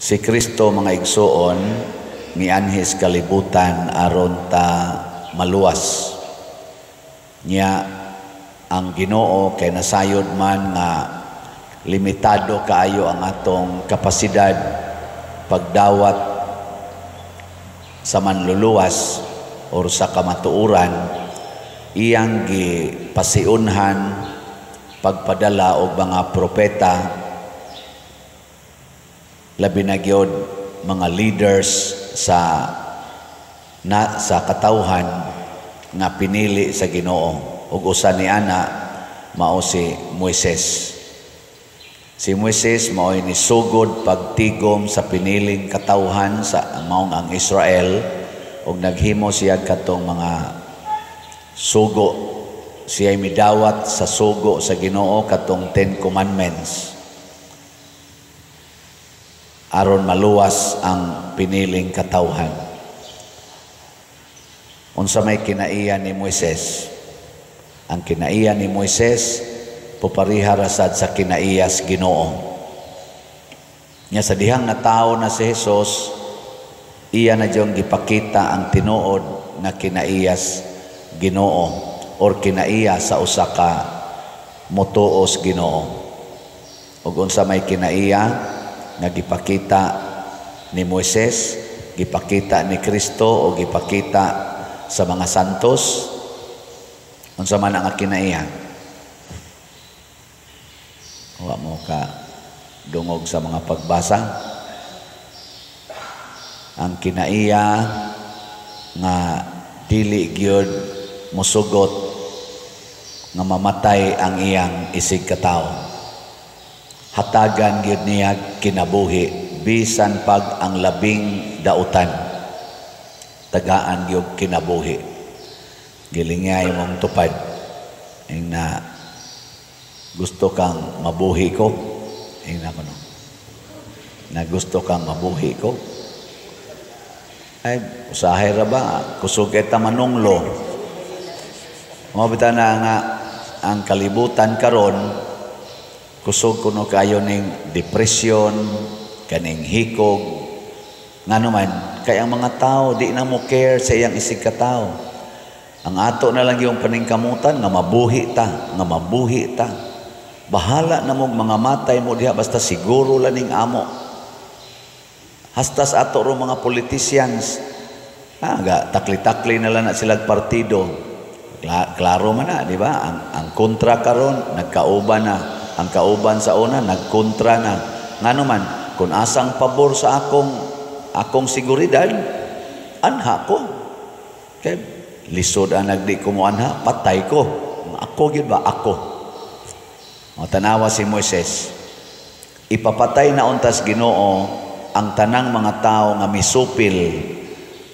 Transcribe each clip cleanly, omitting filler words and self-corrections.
Si Kristo mga igsoon mianhis kalibutan aron ta maluwas. Nya ang Ginoo kay nasayod man nga limitado kaayo ang atong kapasidad pagdawat sa manluluwas or sa kamatuuran. Iyang gipasiunhan pagpadala og mga propeta, labi na gyud mga leaders sa katawhan nga pinili sa Ginoo. Ug usa ni ana mao si Moises. Si Moises mao ni sugod pagtigom sa piniling katawhan sa maong ang Israel, ug naghimo siya katong mga sugo. Siya midawat sa sugo sa Ginoo katong 10 Commandments aron maluwas ang piniling katawhan. Unsa may kinaiya ni Moises? Ang kinaiya ni Moises pupareha rasad sa kinaiyas Ginoo. Nya sa dihang na tawo na si Jesus, iya na diyong gipakita ang tinuod na kinaiyas Ginoo or kinaiya sa usa ka motuos Ginoo. Ug unsa may kinaiya nga gipakita ni Moises, gipakita ni Kristo o gipakita sa mga santos, unsa man ang kinaiya? Wa mo ka dungog sa mga pagbasa. Ang kinaiya nga dili gyud musugot nga mamatay ang iyang isig katawo. Hatagan gyud niya kinabuhi bisan pag ang labing dautan. Tagaan gyud kinabuhi. Gilingay mong tupad na gusto kang mabuhi ko. Na gusto kang mabuhi ko. Ay, usahay ra ba? Kusog kita manunglo. Mabita na nga ang kalibutan karon, kusog kuno kayo ning depression, kaning hikog. Nga naman, kaya ang mga tao, di na mo care sa iyang isig katao. Ang ato na lang yung paningkamutan, nga mabuhi ta. Bahala na mong mga matay mo diha, basta siguro laning amo. Hastas ato ro mga politicians, takli-takli na lang na silang partido. Klaro man na, di ba? Ang kontra karon nagkauban na. Ang kauban sa una, nagkontra na. Nga naman, kung asang pabor sa akong seguridad, anha ko. Okay? Lisod ang nagdi ko mo anha, patay ko. Ako yun ba? Ako. O tanawa si Moises, ipapatay na untas Ginoo ang tanang mga tao nga misupil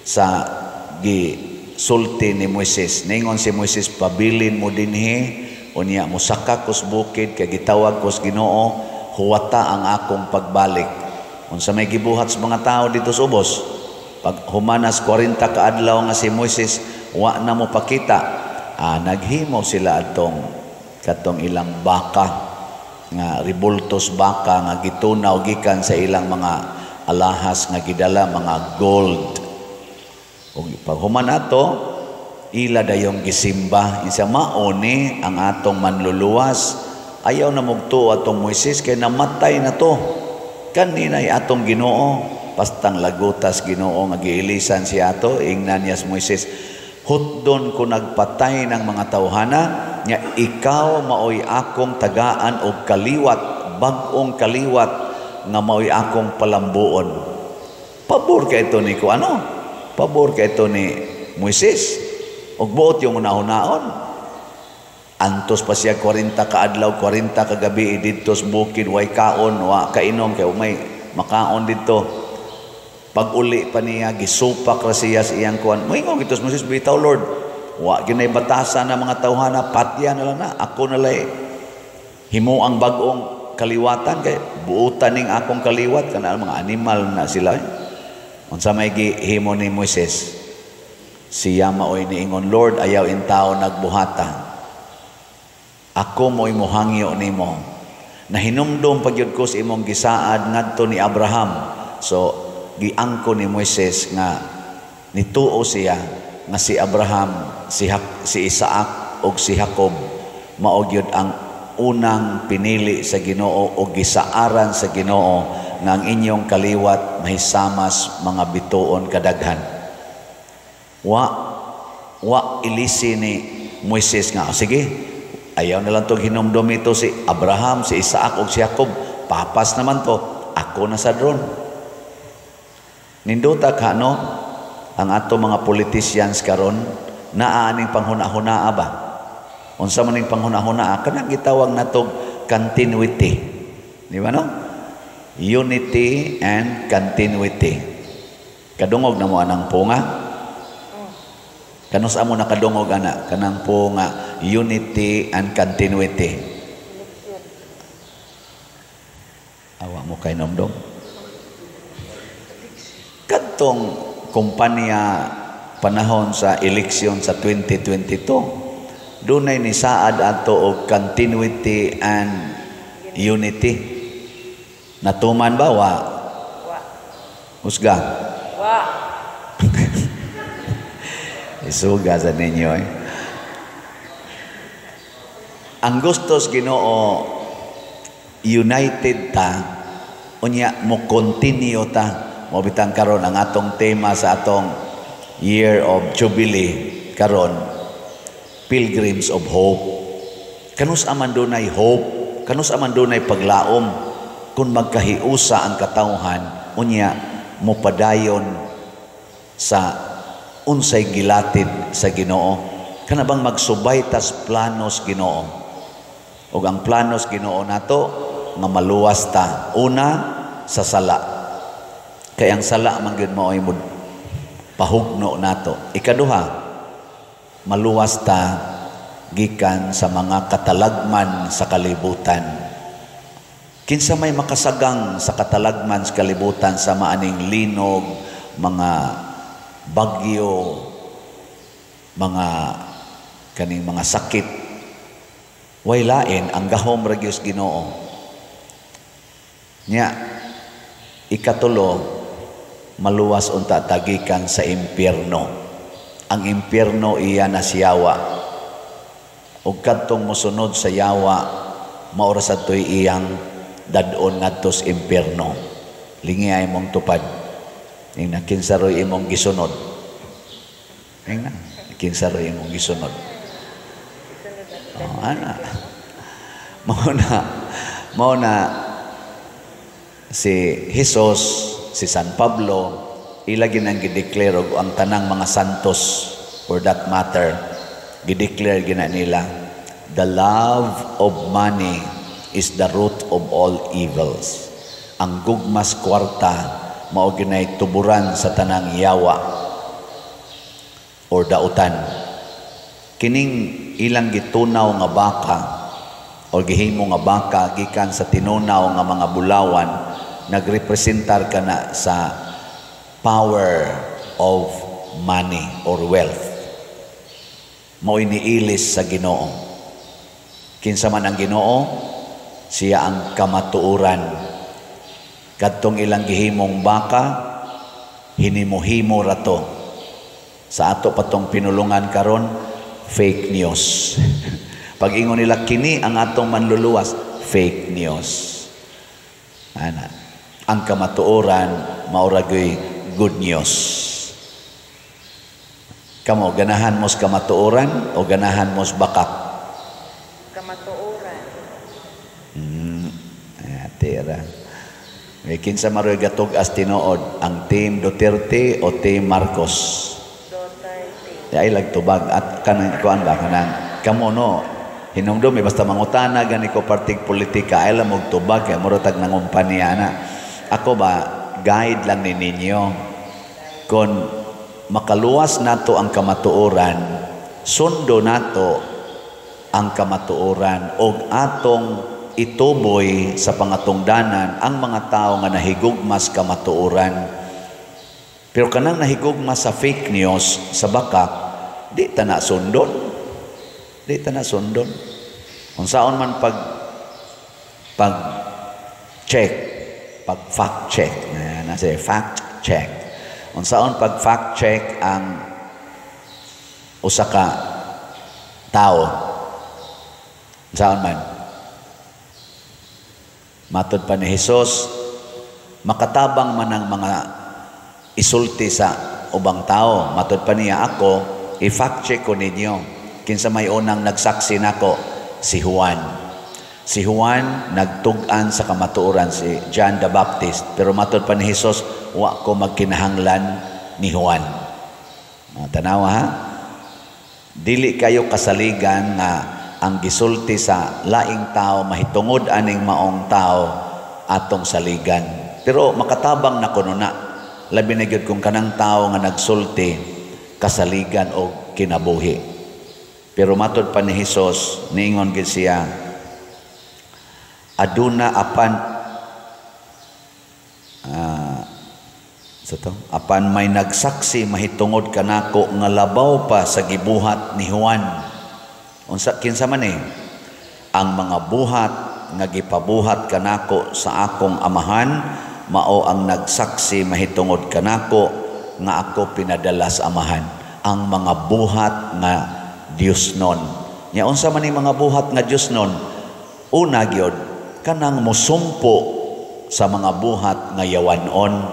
sa gisulti ni Moises. Ningon si Moises, pabilin mo dinhi, unya musaka kos bukid, kay gitawag kos Ginoo, huwata ang akong pagbalik. Unsa may gibuhat sa mga tao dito sa ubos, pag humanas 40 ka adlaw nga si Moises, wa na mo pakita. Naghimo sila katong ilang baka, nga ribultos baka, nga gitunaw gikan sa ilang mga alahas nga gidala, mga gold. Ug pag human ato, ila dayong gisimba. Isa mauni ang atong manluluwas. Ayaw na mugtuo atong Moises, kay namatay na to. Kanina'y atong Ginoo, pastang lagutas Ginoo nga giilisan si ato, ingnan niya si Moises, hutdon ko nagpatay ng mga tawhana, nga ikaw maoy akong tagaan og kaliwat, bag-ong kaliwat, nga maoy akong palambuon. Pabor ka ito ni Pabor ka ito ni Moises. Og buot yung unahon-naon. Antos pa siya 40 ka adlaw, 40 ka gabi dito sa bukid, way kaon, wa kainom, kay umay makaon dito. Pag uli pa niya, gisupak ra siya sa iyang kuwan. Moingon gitos Moises, bitaw Lord, wa ginay batasan na mga tawhana, patya na lang na, ako na lay himo ang bag-ong kaliwatan, kay buutan ning akong kaliwat, kana mga animal na sila. Unsa may gihimo ni Moises, siya maoy niingon, Lord, ayaw in tao nagbuhata. Ako mo'y muhangyo nimo. Nahinumdum pagyud ko sa imong gisaad ngadto ni Abraham, So giangko ni Moises nga nituo siya nga si Abraham, si Isaac ug si Jacob mao gyud ang unang pinili sa Ginoo o gisaaran sa Ginoo nga ang inyong kaliwat mahisamas mga bituon kadaghan. Wa ilisi ni Moises nga, sige, ayaw na lang itong hinumdum ito si Abraham, si Isaac o si Jacob. Papas naman to, ako na sa drone. Ninduta ka, no? Ang ato mga politicians karon naaning panghuna-hunaa ba? Unsa man ning panghuna-hunaa, kanang gitawag natong continuity. Di ba, no? Unity and continuity. Kadungog na mo anang punga. Kanus amo nakadungog ana kanang punga, unity and continuity. Awa mo kay nomdom. Kadtong kumpanya panahon sa eleksyon sa 2022, dunay ni saad ato og continuity and unity. Natuman ba wa? Husga. Wa. Isuga sa ninyo eh. Ang gustos Ginoo united ta, unya mo continue ta, mo bitang karon ang atong tema sa atong year of jubilee karon, Pilgrims of Hope. Kanus aman dunay hope, kanus aman dunay paglaom kung magkahiusa ang katawhan, unya mo padayon sa unsay gilatid sa Ginoo. Kana bang magsubay tas planos Ginoo. Ug ang planos Ginoo nato nga maluwas ta. Una sa sala. Kay ang sala man gyud mao imod pahugno nato. Ikaduha, maluwas ta gikan sa mga katalagman sa kalibutan. Kinsa may makasagang sa katalagman sa kalibutan sa maaning linog, mga bagyo, mga kaning mga sakit, way lain ang gahom ra gyud Ginoo. Nya ikatulo, maluwas unta tagikan sa impyerno. Ang impyerno iya na si Yawa. Ug kadtong mosunod sa Yawa, maura sad toy iyang dadon ngadto sa impyerno. Lingiay mong tupad. Ning kinsaroy imong gisunod. Ning kinsaroy imong gisunod. Oh, ana. Mao na si Jesus, si San Pablo, ilagi nang gideclare og ang tanang mga santos for that matter, gideclare gina nila, the love of money is the root of all evils. Ang gugmas kwarta mao ginay tuburan sa tanang yawa or dautan. Kining ilang gitunaw nga baka o gihimo nga baka gikan sa tinunaw nga mga bulawan, nagrepresentar kana sa power of money or wealth. Mao iniilis sa Ginoo. Kinsa man ang Ginoo, siya ang kamatuoran. Kadtong ilang gihimong baka, hinimo-himo rato. Sa ato patong pinulungan karon, fake news. Pag ingon nila kini ang atong manluluwas, fake news. Ana, ang kamatuoran mauragoy good news. Kamo ganahan mos kamatuoran o ganahan mos bakak? Kamatuoran. Tira. May kinsa maroy gatog as tinuod, ang team Duterte o team Marcos? Duterte. Ay lagtubag at kanang kuan ba kanang kamo no hinumdum basta mangutana gani ko partig politika ay lang magtubag kay murag nangumpanya na. Ako ba guide lang ni ninyo kon makaluwas nato ang kamatuoran, sundo nato ang kamatuoran og atong ituboy sa pangatungdanan ang mga tao nga nahigugmas kamatuoran. Pero kanang nahigugmas sa fake news, sa bakak, di ta na sundon. Di ta na sundon. Kung saan man pag check, pag fact check, nga say fact check. Unsaon pag fact check ang usa ka tao? Unsaon man? Matod pa ni Hesus, makatabang man ang mga isulti sa ubang tao. Matod pa niya, ako i-fact check ko ninyo. Kinsa may unang nagsaksi nako? Si Juan. Si Juan nagtug-an sa kamatuoran si John the Baptist, pero matod pa ni Hesus, wa ko magkinahanglan ni Juan. Tanawa ha? Dili kayo kasaligan nga ang gisulti sa laing tao mahitungod aning maong tao atong saligan. Pero makatabang na kuno na, labi na gyud kung kanang tao nga nagsulti kasaligan o kinabuhi. Pero matod pa ni Hesus, niingon gid siya, aduna apan may nagsaksi mahitungod kanako nga labaw pa sa gibuhat ni Juan. Unsa kinsa man ang mga buhat nga gipabuhat kanako sa akong amahan, mao ang nagsaksi mahitungod kanako nga ako pinadala sa amahan. Ang mga buhat nga Diosnon. Nya unsa man mga buhat nga Diosnon? Una gyud kanang musumpo sa mga buhat nga yawanon.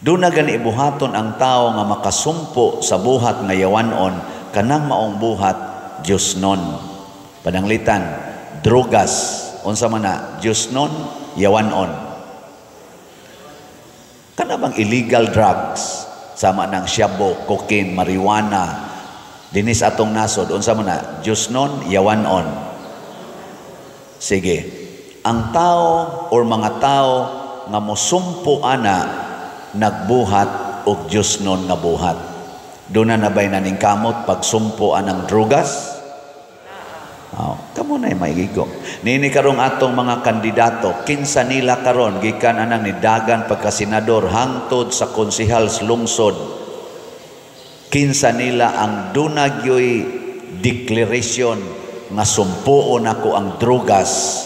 Doon na gani ibuhaton ang tao nga makasumpo sa buhat nga yawanon, kanang maong buhat Diosnon. Pananglitan, drogas. Unsa man na? Diosnon, yawanon. Kana bang illegal drugs? Sama ng shabu, cocaine, marijuana, dinis atong nasod. Unsa man na? Diosnon, yawanon. Sige, ang tao or mga tao nga mosumpo ana nagbuhat og Diosnon nga buhat. Doon na nabay na ning kamot pagsumpo anang drugas? Kamo na maigigo. Nini karong atong mga kandidato, kinsa nila karon gikan anang nidagan pagka-senador hangtod sa konsehal sa lungsod. Kinsa nila ang dunagyoy declaration nga sumpuon ako ang drugas.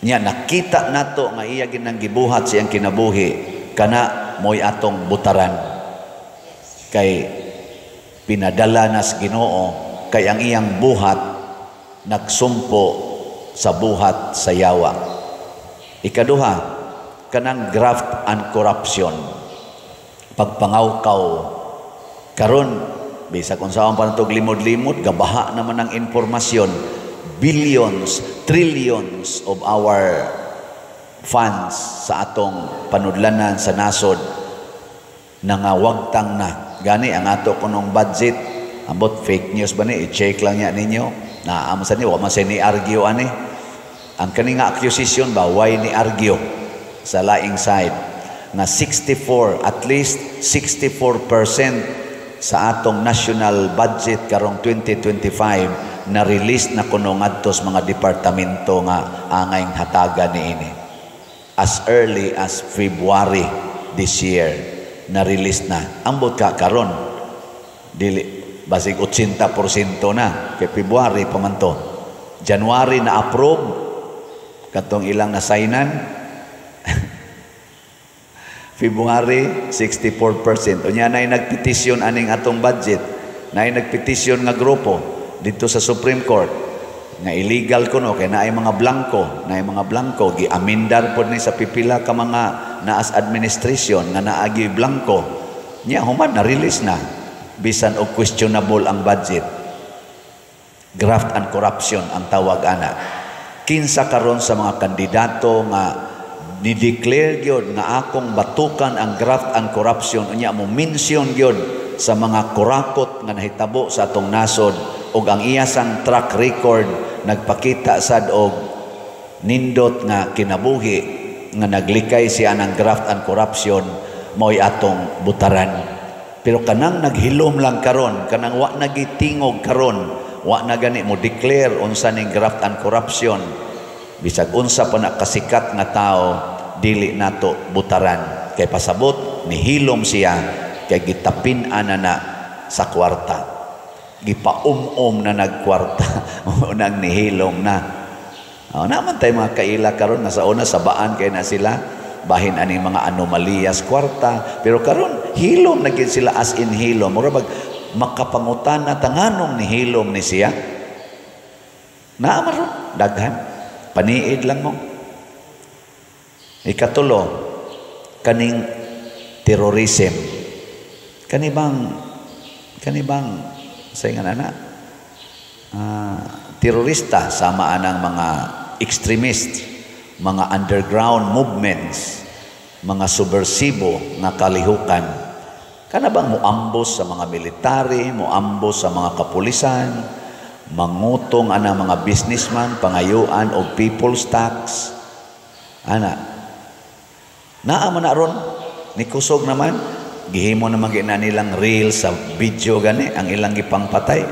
Nya nakita nato nga iya ginang gibuhat siyang kinabuhi, kana moy atong butaran. Kay pinadala nas Ginoo, kay ang iyang buhat nagsumpo sa buhat sa yawa. Ikaduha, kanang graft and corruption. Pagpangawkaw karon bisag kung saan pa natog limod-limod, gabaha naman ang informasyon. Billions, trillions of our funds sa atong panudlanan sa nasod nangawagtang na. Gani ang ato kunong budget, ambot fake news ba ni? I-check lang niya ninyo. Naamasa ni, wama sa ni-argue ani. Ang kaning accusation ba, why ni-argue sa laing side? Na 64, at least 64% sa atong national budget karong 2025 na release na kuno ngadto sa mga departamento nga angay hatagan niini. As early as February this year na release na. Ambot ka karon dili basig 80% na kay February pa man to. January na approve katong ilang nasaynan. February, 64%. Unya na nagpetisyon aning atong budget. Na nagpetisyon nga grupo dito sa Supreme Court nga illegal kuno kay naay mga blanco, giamindar pod ni sa pipila ka mga naas administration nga naagi blanco. Nya human na release na bisan og questionable ang budget. Graft and corruption ang tawag ana. Kinsa karon sa mga kandidato nga ni-declare gyud nga akong batukan ang graft and corruption, unya mo mention gyud sa mga kurakot nga nahitabo sa atong nasod ug ang iyasang track record nagpakita sad og nindot nga kinabuhi nga naglikay siya ng graft and corruption, mo'y atong butaran. Pero kanang naghilom lang karon, kanang wa nagitingog karon, wa na gani mo declare unsa ning graft and corruption, bisag unsa pa na kasikat nga tao, dili nato butaran. Kay pasabot nihilom siya, kay gitapin-an na sa kwarta, gipaum-om na nagkwarta unang nihilom na. Naman tayo mga kaila karon, nasa una sabaan kay na sila bahin aning mga anomaliyas kwarta, pero karon hilom na gyud sila, as in hilom. Mura bag makapangutan na tanganong ni hilom ni siya. Naamaron daghan, paniid lang mo. Ikatulo, kaning terrorism. Kanibang sa ingan anak, terorista, sama anang mga extremist, mga underground movements, mga subversibo nga kalihukan. Kana bang muambos sa mga military, muambos sa mga kapulisan, mangutong anang mga businessman, pangayuan og people's tax. Ana, naaman na ron, ni kusog naman, gihimo naman gina nilang reel sa video gani, ang ilang gipangpatay.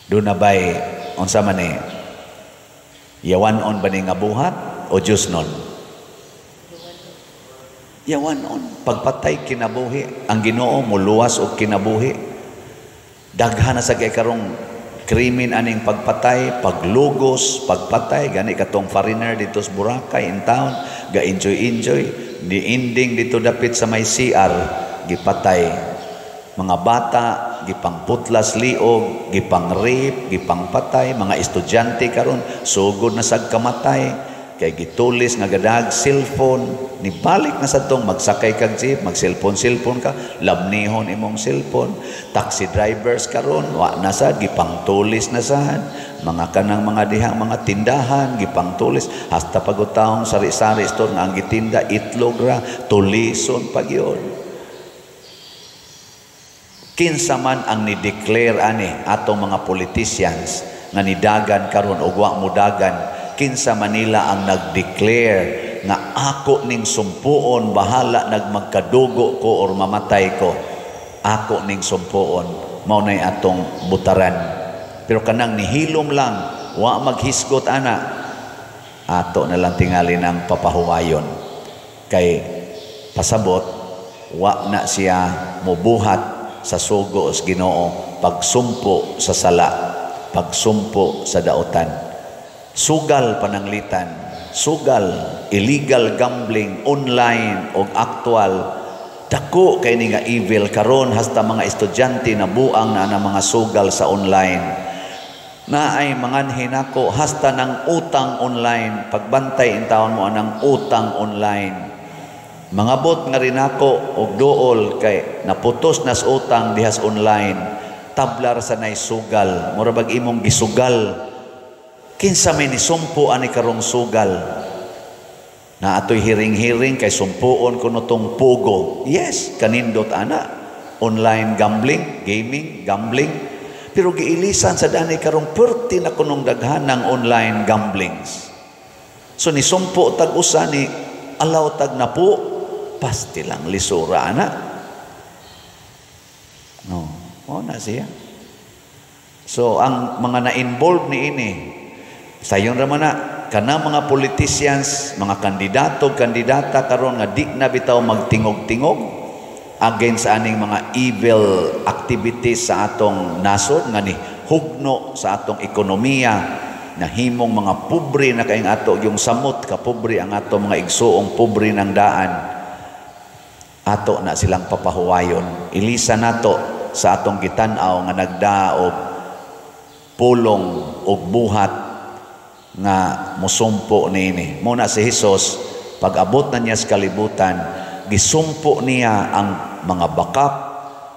Doon na ba'y, unsa man eh, yawanon ba ni nga buhat o Diyos nun? Yawanon. Pagpatay kinabuhi. Ang Ginoo muluwas o kinabuhi. Daghan na sa kay karong krimen aning pagpatay, paglugos, pagpatay. Gani katong foreigner dito sa Boracay in town. Ga-enjoy. Di ending dito dapit sa may CR. Gipatay. Mga bata, gipangputlas liog, gipang-rape, gipangpatay, mga estudyante karon sugod na sag kamatay, kay gitulis nga gadag cellphone, nibalik na sa tong magsakay kag jeep, mag-cellphone ka, labnihon imong cellphone, taxi drivers karon wa na sad, gipangtulis na sad, mga kanang mga dihang mga tindahan, gipangtulis, hasta pagutahong sari-sari store nga ang gitinda, itlog ra, tulison pag yun. Kinsa man ang ni-declare ani atong mga politicians nga nidagan karon og wa mudagan, kinsa Manila ang nag-declare nga ako ning sumpuon, bahala nagmagkadugo ko or mamatay ko, ako ning sumpuon, mao nay atong butaran. Pero kanang nihilom lang, wa maghisgot ana, ato na lang tingali ng papahuwayon. Kay pasabot, wa na siya mubuhat sa sugo sa Ginoo, pagsumpo sa sala, pagsumpo sa dautan. Sugal pananglitan, sugal, illegal gambling, online o actual, dako kay ni nga evil karon, hasta mga estudyante na buang na mga sugal sa online. Na ay manganhin ako, hasta ng utang online, pagbantay in taon mo anang utang online. Mga bot nga rin ako og dool kay naputos nas utang dihas online, tablar sa nay sugal, mura bag imong gisugal, kinsa may ni sumpo ani karong sugal na atoy hiring-hiring kay sumpuon kuno tong pugo. Yes, kanindot ana, online gambling, gaming, gambling, pero giilisan sa dani karong perti na kunong daghan ng online gamblings. So ni sumpo tag usa ni alaw tag na po, pasti lang lisura na. No, na siya. So ang mga na-involve ni ini, sayon ra man na kana mga politicians, mga kandidata karon nga di na bitaw magtingog-tingog against sa aning mga evil activities sa atong nasod nga ni hugno sa atong ekonomiya, na himong mga pobre na kaing ato yung samot ka pobre ang ato mga igsuong pobre ng daan. Ato na silang papahuwayon. Ilisa nato sa atong gitan-aw nga nagdaog pulong og buhat nga musumpo niini. Muna si Hesus, pag abot na niya sa kalibutan, gisumpo niya ang mga bakap,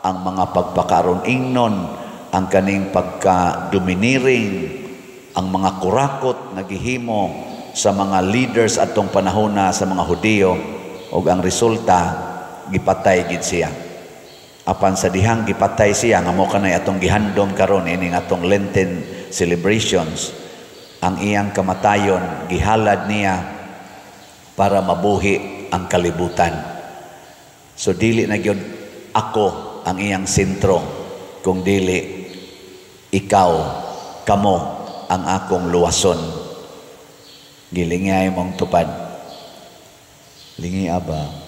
ang mga pagpakaron ingnon, ang kaning pagka-domineering, ang mga kurakot na gihimo sa mga leaders atong panahon na sa mga Hudiyo, og ang resulta gipatay gid siya. Apan sa dihang gipatay siya nga mo kanay atong gihandom karon ining atong Lenten celebrations, ang iyang kamatayon gihalad niya para mabuhi ang kalibutan. So dili na gyud ako ang iyang sentro, kung dili ikaw, kamo ang akong luwason. Gilingay mong tupad. Lingi aba,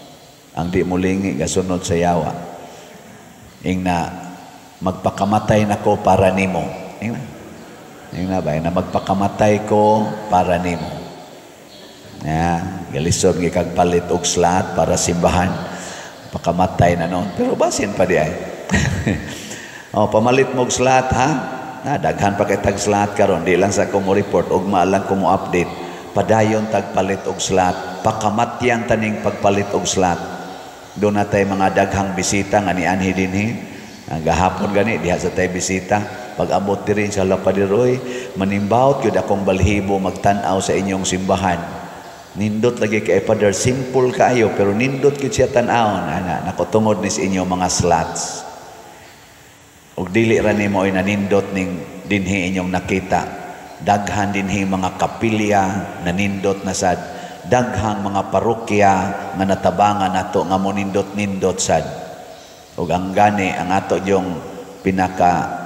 ang di mo lingi gasunod sa yawa. Ing na magpakamatay na ko para nimo. Ing na ba na magpakamatay ko para nimo. Galisod nga kagpalit og slot para simbahan. Pakamatay na noon. Pero basin pa di ay. Pamalit mo og slot ha. Daghan pa kay tag slot karon, di lang sa ko mo report og maalang ko mo update. Padayon tagpalit og slot, pakamatyan taning pagpalit og slot. Doon na tayo mga daghang bisita nga ni anhi dinhi. Gahapon gani diha sa tayo bisita. Pag abot diri sa Lapadiroy, manimbawt gyud akong balhibo magtan-aw sa inyong simbahan. Nindot lagi kay Father, simple kaayo pero nindot gyud siya tan-awon ana nakotungod ni sa inyong mga slots. Ug dili ra nimo ay nanindot ning dinhi inyong nakita. Daghan dinhi mga kapilya nanindot na sad. Daghang mga parokya nga natabangan nato nga mo nindot-nindot sad. Ug ang gani ang ato yung pinaka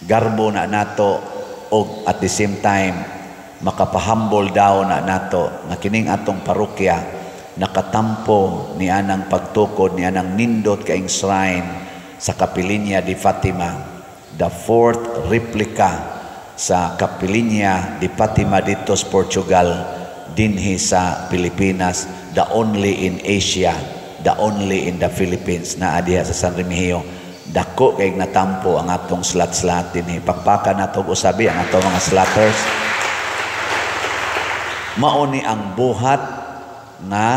garbo na nato og at the same time makapahambol daw na nato nga kining atong parokya nakatampo ni anang pagtukod ni anang nindot kaing shrine sa Capilinia di Fatima, the fourth replica sa Capilinia di Fatima dito sa Portugal, dinhi sa Pilipinas, the only in Asia, the only in the Philippines na adiha sa San Remigio. Dako kay natampo ang atong slot-slot dinhi. Pakpakan nato usabi ang atong mga slotters. Mauni ang buhat nga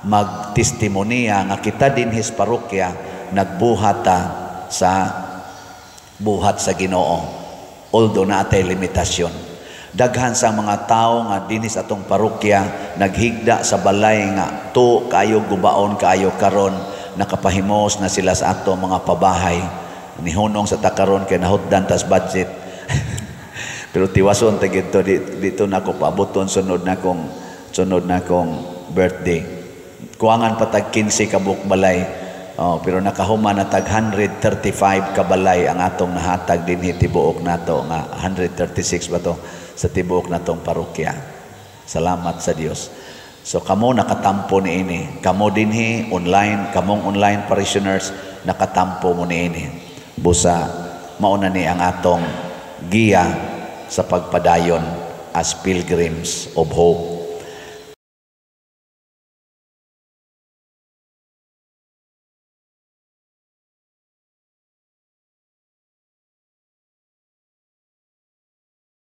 magtestimonya nga kita dinhi sa parokya nagbuhata sa buhat sa Ginoo, although naatay limitasyon. Daghan sa mga tao nga dinhi sa atong parokya naghigda sa balay nga to kayo gubaon kayo karon, nakapahimos na sila sa ato mga pabahay. Nihunong sa takaron kay nahutdan tas budget. Pero tiwason ta gito dito na ko paaboton sunod na kong birthday. Kuangan patag 15 ka buok balay. Pero nakahuma na tag 135 ka balay ang atong nahatag dinhi tibuok nato nga 136 ba to sa tibuok natong parokya. Salamat sa Dios. So kamo nakatampo ni ini. Kamo dinhi online, kamong online parishioners nakatampo mo ni ini. Busa mauna ni ang atong giya sa pagpadayon as pilgrims of hope.